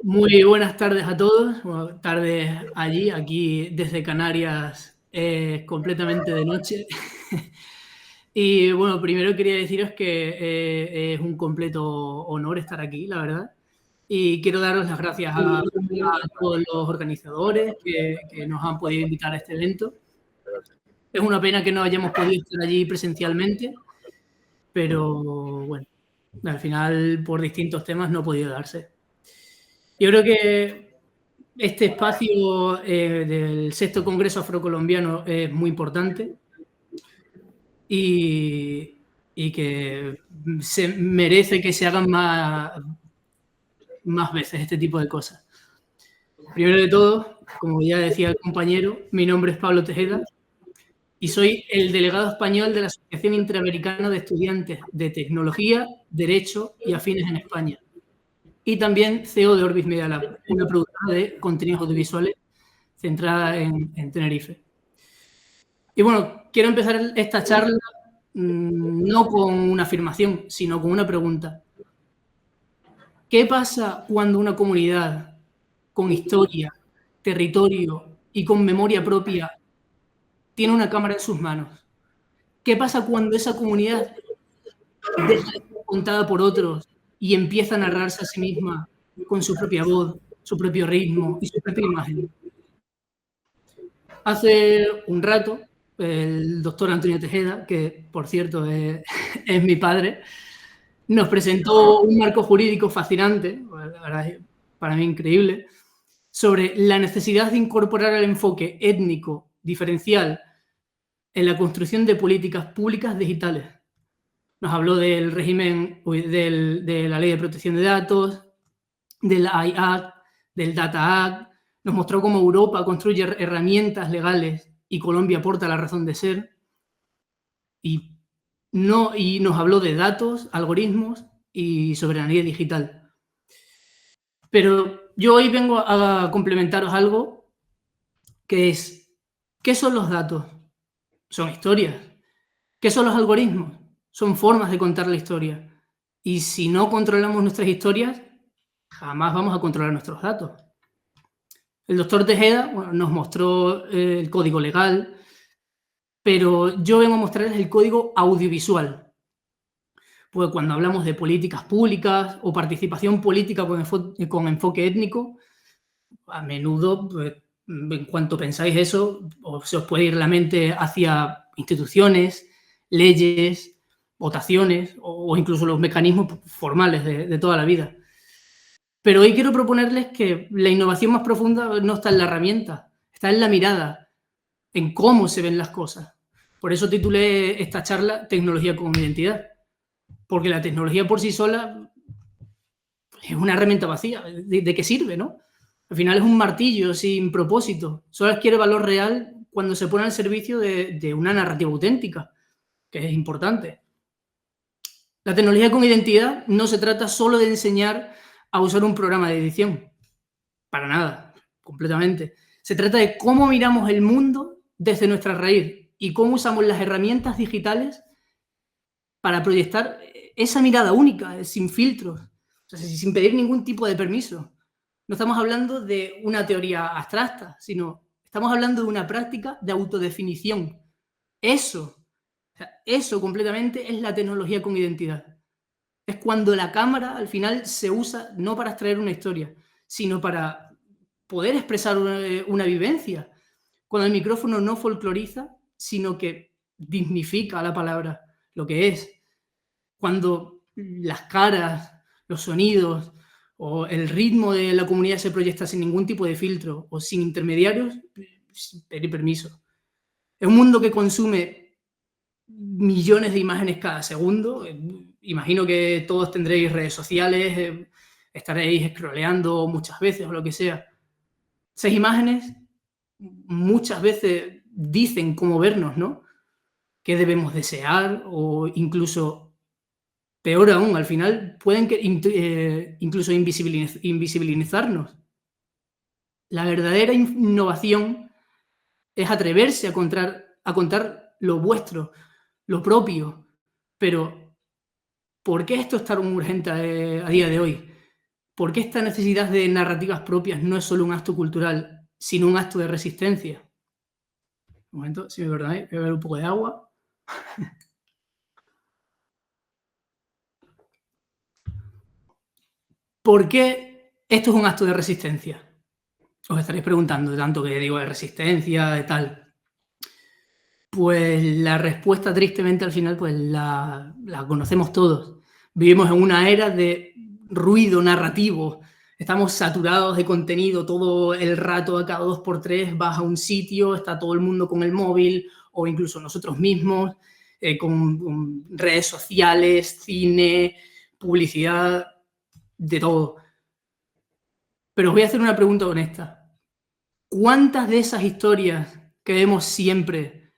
Muy buenas tardes a todos. Bueno, tardes allí, aquí desde Canarias, completamente de noche. Y bueno, primero quería deciros que es un completo honor estar aquí, la verdad. Y quiero daros las gracias a todos los organizadores que nos han podido invitar a este evento. Es una pena que no hayamos podido estar allí presencialmente, pero bueno, al final por distintos temas no ha podido darse. Yo creo que este espacio del sexto Congreso Afrocolombiano es muy importante y que se merece que se hagan más veces este tipo de cosas. Primero de todo, como ya decía el compañero, mi nombre es Pablo Tejeda y soy el delegado español de la Asociación Interamericana de Estudiantes de Tecnología, Derecho y Afines en España. Y también CEO de Orbis Media Lab, una productora de contenidos audiovisuales centrada en Tenerife. Y bueno, quiero empezar esta charla no con una afirmación, sino con una pregunta. ¿Qué pasa cuando una comunidad con historia, territorio y con memoria propia tiene una cámara en sus manos? ¿Qué pasa cuando esa comunidad deja de ser contada por otros y empieza a narrarse a sí misma con su propia voz, su propio ritmo y su propia imagen? Hace un rato, el doctor Antonio Tejeda, que por cierto es mi padre, nos presentó un marco jurídico fascinante, la verdad, para mí increíble, sobre la necesidad de incorporar el enfoque étnico diferencial en la construcción de políticas públicas digitales. Nos habló del régimen, de la Ley de Protección de Datos, del AI Act, del Data Act, nos mostró cómo Europa construye herramientas legales y Colombia aporta la razón de ser, y nos habló de datos, algoritmos y soberanía digital. Pero yo hoy vengo a complementaros algo que es, ¿qué son los datos? Son historias. ¿Qué son los algoritmos? Son formas de contar la historia. Y si no controlamos nuestras historias, jamás vamos a controlar nuestros datos. El doctor Tejeda nos mostró el código legal, pero yo vengo a mostrarles el código audiovisual. Pues cuando hablamos de políticas públicas o participación política con enfoque étnico, a menudo, pues, en cuanto pensáis eso, se os puede ir la mente hacia instituciones, leyes, votaciones o incluso los mecanismos formales de toda la vida. Pero hoy quiero proponerles que la innovación más profunda no está en la herramienta, está en la mirada, en cómo se ven las cosas. Por eso titulé esta charla Tecnología con Identidad, porque la tecnología por sí sola es una herramienta vacía. ¿De qué sirve, no? Al final es un martillo sin propósito. Solo adquiere valor real cuando se pone al servicio de una narrativa auténtica, que es importante. La tecnología con identidad no se trata solo de enseñar a usar un programa de edición. Para nada, completamente. Se trata de cómo miramos el mundo desde nuestra raíz y cómo usamos las herramientas digitales para proyectar esa mirada única, sin filtros, o sea, sin pedir ningún tipo de permiso. No estamos hablando de una teoría abstracta, sino estamos hablando de una práctica de autodefinición. Eso, o sea, eso completamente es la tecnología con identidad. Es cuando la cámara al final se usa no para extraer una historia, sino para poder expresar una vivencia. Cuando el micrófono no folcloriza, sino que dignifica la palabra, lo que es. Cuando las caras, los sonidos o el ritmo de la comunidad se proyecta sin ningún tipo de filtro o sin intermediarios, sin pedir permiso. Es un mundo que consume millones de imágenes cada segundo. Imagino que todos tendréis redes sociales, estaréis scrolleando muchas veces o lo que sea. Esas imágenes muchas veces dicen cómo vernos, ¿no? ¿Qué debemos desear? O incluso, peor aún, al final pueden incluso invisibilizarnos. La verdadera innovación es atreverse a contar lo vuestro, lo propio. Pero, ¿por qué esto es tan urgente a día de hoy? ¿por qué esta necesidad de narrativas propias no es solo un acto cultural, sino un acto de resistencia? Un momento, si me perdonáis, voy a beber un poco de agua. ¿Por qué esto es un acto de resistencia? Os estaréis preguntando, tanto que digo de resistencia, de tal. Pues la respuesta, tristemente, al final, pues la conocemos todos. Vivimos en una era de ruido narrativo. Estamos saturados de contenido todo el rato, a cada 2 por 3 vas a un sitio, está todo el mundo con el móvil, o incluso nosotros mismos, con redes sociales, cine, publicidad, de todo. Pero os voy a hacer una pregunta honesta. ¿Cuántas de esas historias que vemos siempre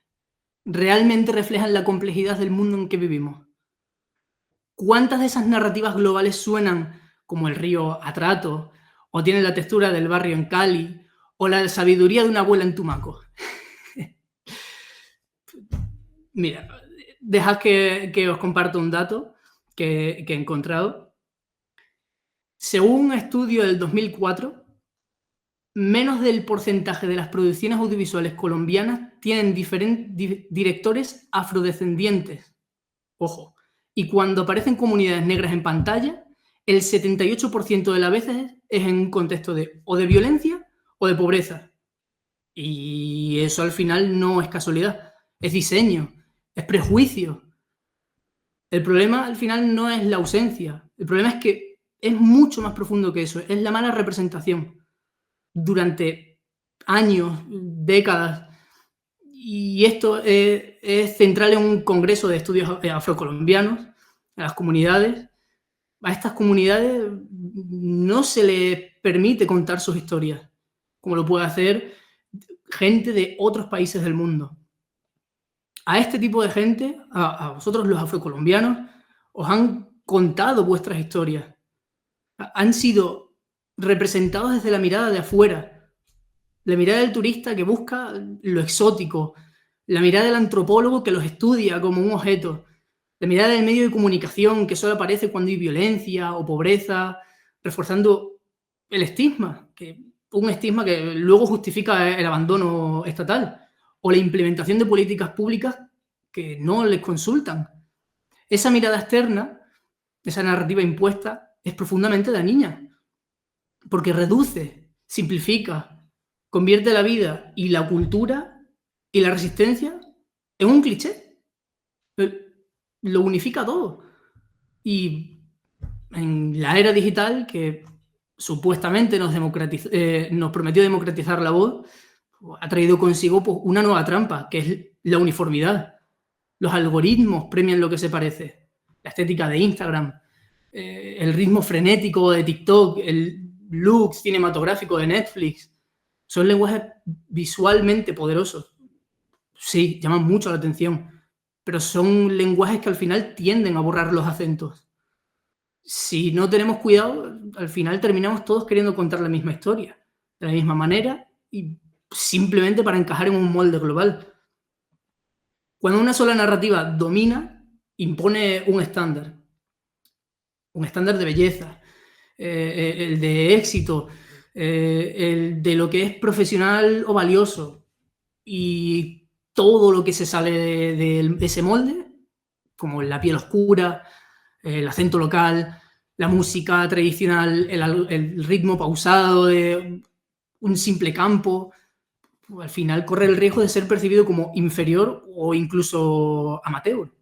realmente reflejan la complejidad del mundo en que vivimos? ¿Cuántas de esas narrativas globales suenan como el río Atrato, o tienen la textura del barrio en Cali, o la sabiduría de una abuela en Tumaco? Mira, dejad que os comparto un dato que he encontrado. Según un estudio del 2004, menos del porcentaje de las producciones audiovisuales colombianas tienen directores afrodescendientes. Ojo. Y cuando aparecen comunidades negras en pantalla, el 78% de las veces es en un contexto o de violencia o de pobreza. Y eso al final no es casualidad, es diseño, es prejuicio. El problema al final no es la ausencia, el problema es que es mucho más profundo que eso, es la mala representación durante años, décadas. Y esto es central en un congreso de estudios afrocolombianos, a las comunidades. A estas comunidades no se les permite contar sus historias, como lo puede hacer gente de otros países del mundo. A este tipo de gente, a vosotros los afrocolombianos, os han contado vuestras historias. Han sido representados desde la mirada de afuera, la mirada del turista que busca lo exótico, la mirada del antropólogo que los estudia como un objeto, la mirada del medio de comunicación que solo aparece cuando hay violencia o pobreza, reforzando el estigma, un estigma que luego justifica el abandono estatal, o la implementación de políticas públicas que no les consultan. Esa mirada externa, esa narrativa impuesta, es profundamente dañina, porque reduce, simplifica, convierte la vida y la cultura y la resistencia en un cliché. Lo unifica todo. Y en la era digital, que supuestamente nos prometió democratizar la voz, ha traído consigo pues, una nueva trampa, que es la uniformidad. Los algoritmos premian lo que se parece. La estética de Instagram, el ritmo frenético de TikTok, el look cinematográfico de Netflix, son lenguajes visualmente poderosos. Sí, llaman mucho la atención, pero son lenguajes que al final tienden a borrar los acentos. Si no tenemos cuidado, al final terminamos todos queriendo contar la misma historia, de la misma manera y simplemente para encajar en un molde global. Cuando una sola narrativa domina, impone un estándar de belleza, el de éxito, el de lo que es profesional o valioso, y todo lo que se sale de ese molde, como la piel oscura, el acento local, la música tradicional, el ritmo pausado de un simple campo, al final corre el riesgo de ser percibido como inferior o incluso amateur.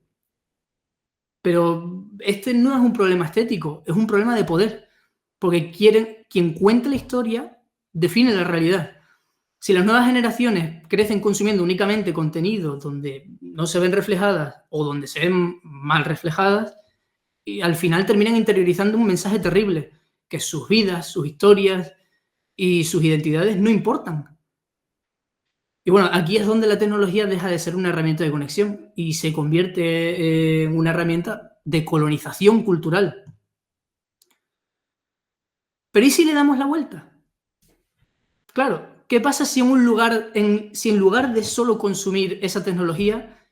Pero este no es un problema estético, es un problema de poder, porque quien cuenta la historia define la realidad. Si las nuevas generaciones crecen consumiendo únicamente contenido donde no se ven reflejadas o donde se ven mal reflejadas, y al final terminan interiorizando un mensaje terrible, que sus vidas, sus historias y sus identidades no importan. Y bueno, aquí es donde la tecnología deja de ser una herramienta de conexión y se convierte en una herramienta de colonización cultural. Pero ¿y si le damos la vuelta? Claro, ¿qué pasa si en lugar de solo consumir esa tecnología,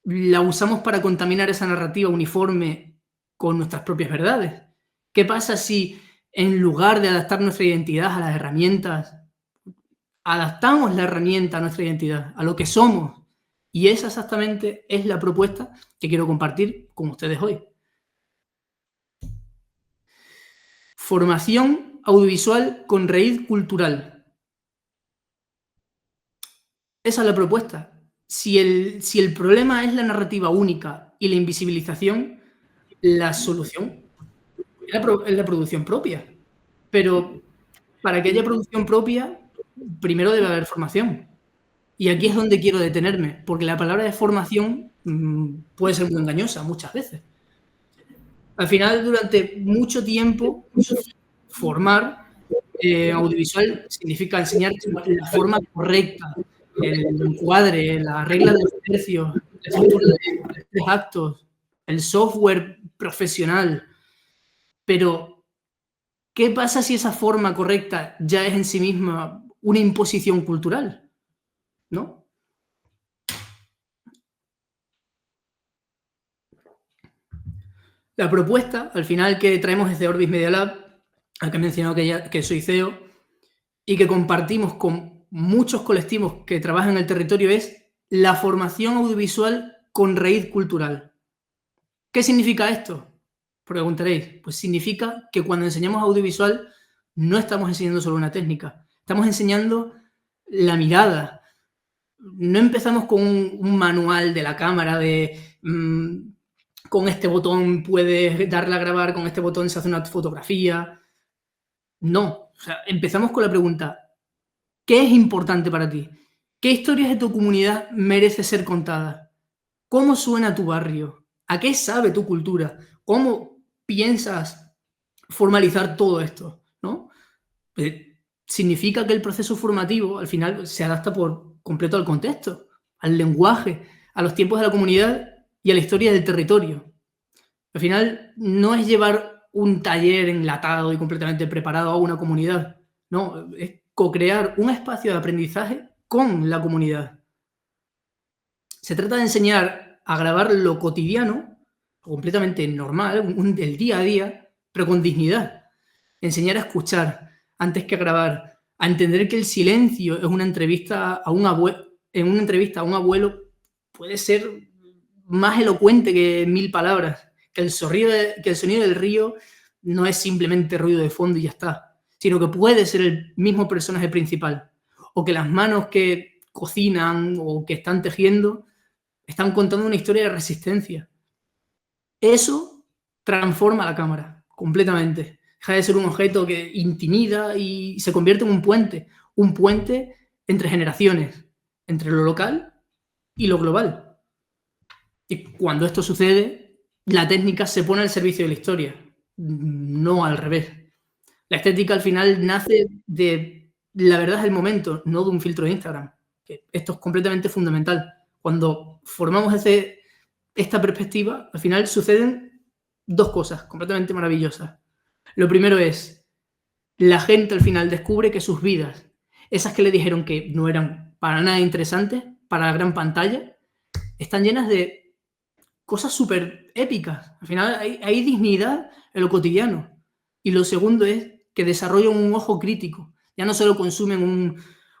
la usamos para contaminar esa narrativa uniforme con nuestras propias verdades? ¿Qué pasa si en lugar de adaptar nuestra identidad a las herramientas, adaptamos la herramienta a nuestra identidad, a lo que somos. Y esa exactamente es la propuesta que quiero compartir con ustedes hoy. Formación audiovisual con raíz cultural. Esa es la propuesta. Si el problema es la narrativa única y la invisibilización, la solución es la producción propia. Pero para que haya producción propia, primero debe haber formación. Y aquí es donde quiero detenerme, porque la palabra de formación puede ser muy engañosa muchas veces. Al final, durante mucho tiempo, formar audiovisual significa enseñar la forma correcta, el encuadre, la regla de los tercios, la estructura de 3 actos, el software profesional. Pero, ¿qué pasa si esa forma correcta ya es en sí misma una imposición cultural? ¿No? La propuesta, al final, que traemos desde Orbis Media Lab, al que he mencionado que soy CEO, y que compartimos con muchos colectivos que trabajan en el territorio, es la formación audiovisual con raíz cultural. ¿Qué significa esto? Preguntaréis. Pues significa que cuando enseñamos audiovisual no estamos enseñando solo una técnica, estamos enseñando la mirada. No empezamos con un manual de la cámara de con este botón puedes darle a grabar, con este botón se hace una fotografía. No, o sea, empezamos con la pregunta, ¿qué es importante para ti? ¿Qué historias de tu comunidad merece ser contada? ¿Cómo suena tu barrio? ¿A qué sabe tu cultura? ¿Cómo piensas formalizar todo esto? ¿No? Significa que el proceso formativo al final se adapta por completo al contexto, al lenguaje, a los tiempos de la comunidad y a la historia del territorio. Al final no es llevar un taller enlatado y completamente preparado a una comunidad, no, es co-crear un espacio de aprendizaje con la comunidad. Se trata de enseñar a grabar lo cotidiano, completamente normal, el día a día, pero con dignidad. Enseñar a escuchar antes que a grabar, a entender que el silencio es una entrevista a un abuelo, en una entrevista a un abuelo puede ser más elocuente que 1000 palabras, que el sonido del río no es simplemente ruido de fondo y ya está, sino que puede ser el mismo personaje principal, o que las manos que cocinan o que están tejiendo están contando una historia de resistencia. Eso transforma la cámara completamente. Deja de ser un objeto que intimida y se convierte en un puente entre generaciones, entre lo local y lo global. Y cuando esto sucede, la técnica se pone al servicio de la historia, no al revés. La estética al final nace de la verdad del momento, no de un filtro de Instagram. Que esto es completamente fundamental. Cuando formamos esta perspectiva, al final suceden 2 cosas completamente maravillosas. Lo primero es, la gente al final descubre que sus vidas, esas que le dijeron que no eran para nada interesantes, para la gran pantalla, están llenas de cosas súper épicas. Al final hay dignidad en lo cotidiano. Y lo segundo es que desarrollan un ojo crítico. Ya no solo consumen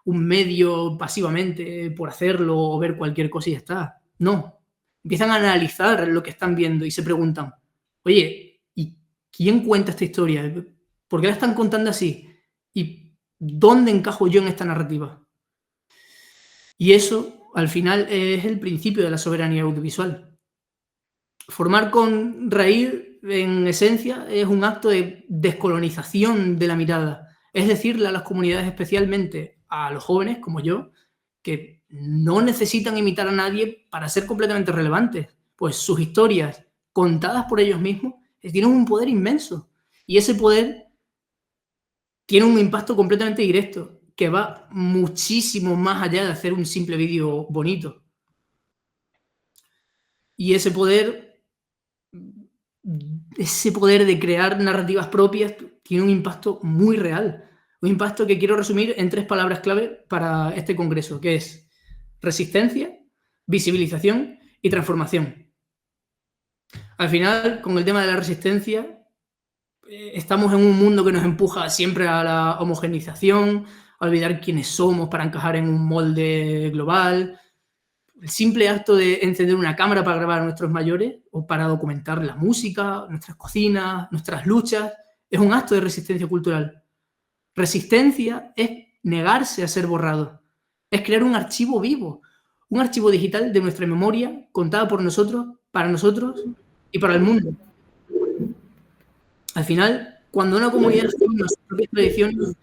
un medio pasivamente por hacerlo o ver cualquier cosa y ya está. No. Empiezan a analizar lo que están viendo y se preguntan, oye, ¿y quién cuenta esta historia? ¿Por qué la están contando así? ¿Y dónde encajo yo en esta narrativa? Y eso, al final, es el principio de la soberanía audiovisual. Formar con raíz, en esencia, es un acto de descolonización de la mirada. Es decirle a las comunidades, especialmente a los jóvenes como yo, que no necesitan imitar a nadie para ser completamente relevantes, pues sus historias, contadas por ellos mismos, tienen un poder inmenso. Y ese poder tiene un impacto completamente directo, que va muchísimo más allá de hacer un simple vídeo bonito. Y ese poder de crear narrativas propias tiene un impacto muy real. Un impacto que quiero resumir en 3 palabras clave para este congreso, que es resistencia, visibilización y transformación. Al final, con el tema de la resistencia, estamos en un mundo que nos empuja siempre a la homogeneización, a olvidar quiénes somos para encajar en un molde global. El simple acto de encender una cámara para grabar a nuestros mayores o para documentar la música, nuestras cocinas, nuestras luchas, es un acto de resistencia cultural. Resistencia es negarse a ser borrado, es crear un archivo vivo, un archivo digital de nuestra memoria contada por nosotros, para nosotros y para el mundo. Al final, cuando una comunidad forma sus propias tradiciones,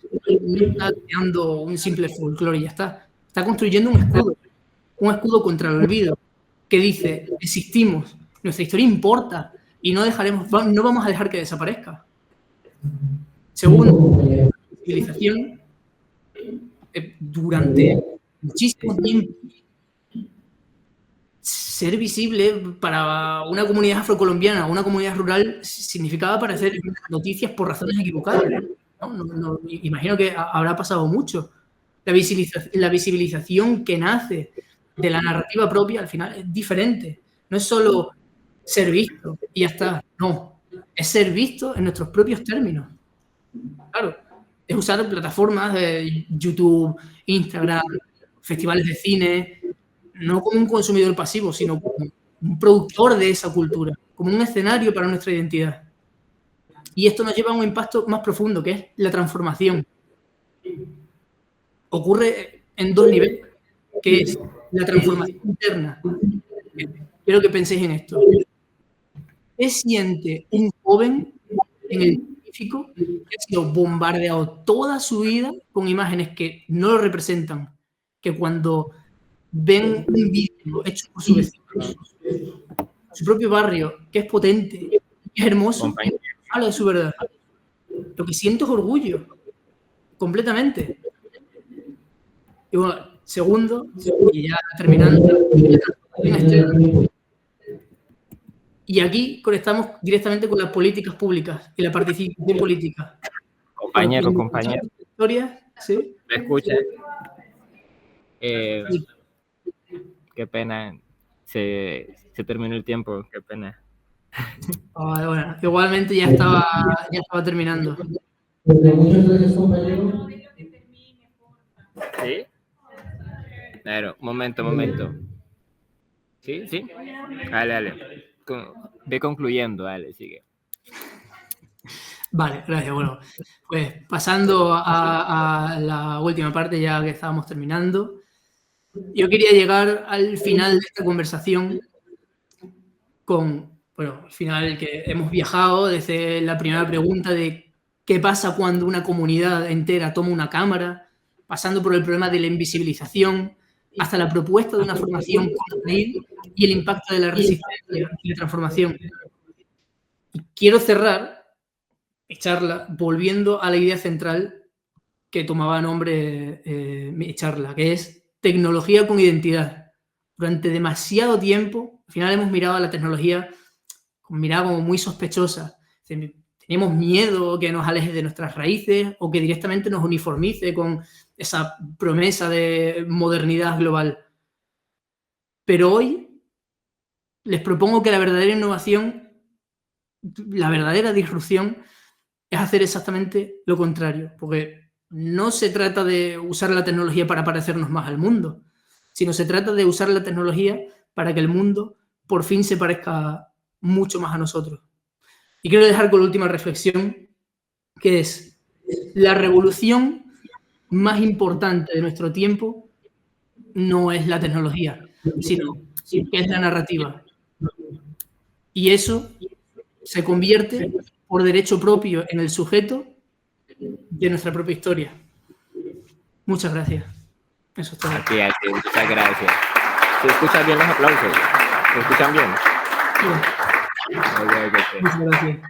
no está creando un simple folclore y ya está. Está construyendo un escudo contra el olvido, que dice, existimos, nuestra historia importa y no vamos a dejar que desaparezca. Segundo, la civilización durante muchísimo tiempo. Ser visible para una comunidad afrocolombiana o una comunidad rural significaba aparecer en noticias por razones equivocadas. No, imagino que habrá pasado mucho. La visibilización que nace de la narrativa propia al final es diferente. No es solo ser visto y ya está. No, es ser visto en nuestros propios términos. Claro, es usar plataformas de YouTube, Instagram, festivales de cine, no como un consumidor pasivo, sino como un productor de esa cultura, como un escenario para nuestra identidad. Y esto nos lleva a un impacto más profundo, que es la transformación. Ocurre en dos niveles, que es la transformación interna. Quiero que penséis en esto. ¿Qué siente un joven en el científico que ha sido bombardeado toda su vida con imágenes que no lo representan, que cuando ven un vídeo hecho por su vecino, su propio barrio, que es potente, que es hermoso, habla de su verdad? Lo que siento es orgullo, completamente. Y bueno, segundo, y ya terminando, y aquí conectamos directamente con las políticas públicas y la participación política. Compañero. Historia, ¿sí? ¿Me escucha? Qué pena. Se terminó el tiempo, qué pena. Bueno, igualmente ya estaba terminando. ¿Sí? Claro, momento. ¿Sí? Dale. Ve concluyendo, dale, sigue. Vale, gracias. Bueno, pues pasando a la última parte, ya que estábamos terminando, yo quería llegar al final de esta conversación al final que hemos viajado desde la primera pregunta de qué pasa cuando una comunidad entera toma una cámara, pasando por el problema de la invisibilización, hasta la propuesta de una formación construida y el impacto de la resistencia y la transformación. Y quiero cerrar mi charla volviendo a la idea central que tomaba nombre mi charla, que es tecnología con identidad. Durante demasiado tiempo, al final hemos mirado a la tecnología con mirada como muy sospechosa. Teníamos miedo que nos aleje de nuestras raíces o que directamente nos uniformice con esa promesa de modernidad global. Pero hoy les propongo que la verdadera innovación, la verdadera disrupción, es hacer exactamente lo contrario, porque no se trata de usar la tecnología para parecernos más al mundo, sino se trata de usar la tecnología para que el mundo por fin se parezca mucho más a nosotros. Y quiero dejar con la última reflexión, que es la revolución más importante de nuestro tiempo no es la tecnología, sino que es la narrativa. Y eso se convierte por derecho propio en el sujeto de nuestra propia historia. Muchas gracias. Eso es todo. Aquí, muchas gracias. ¿Se escuchan bien los aplausos? ¿Se escuchan bien? Sí. Muchas gracias.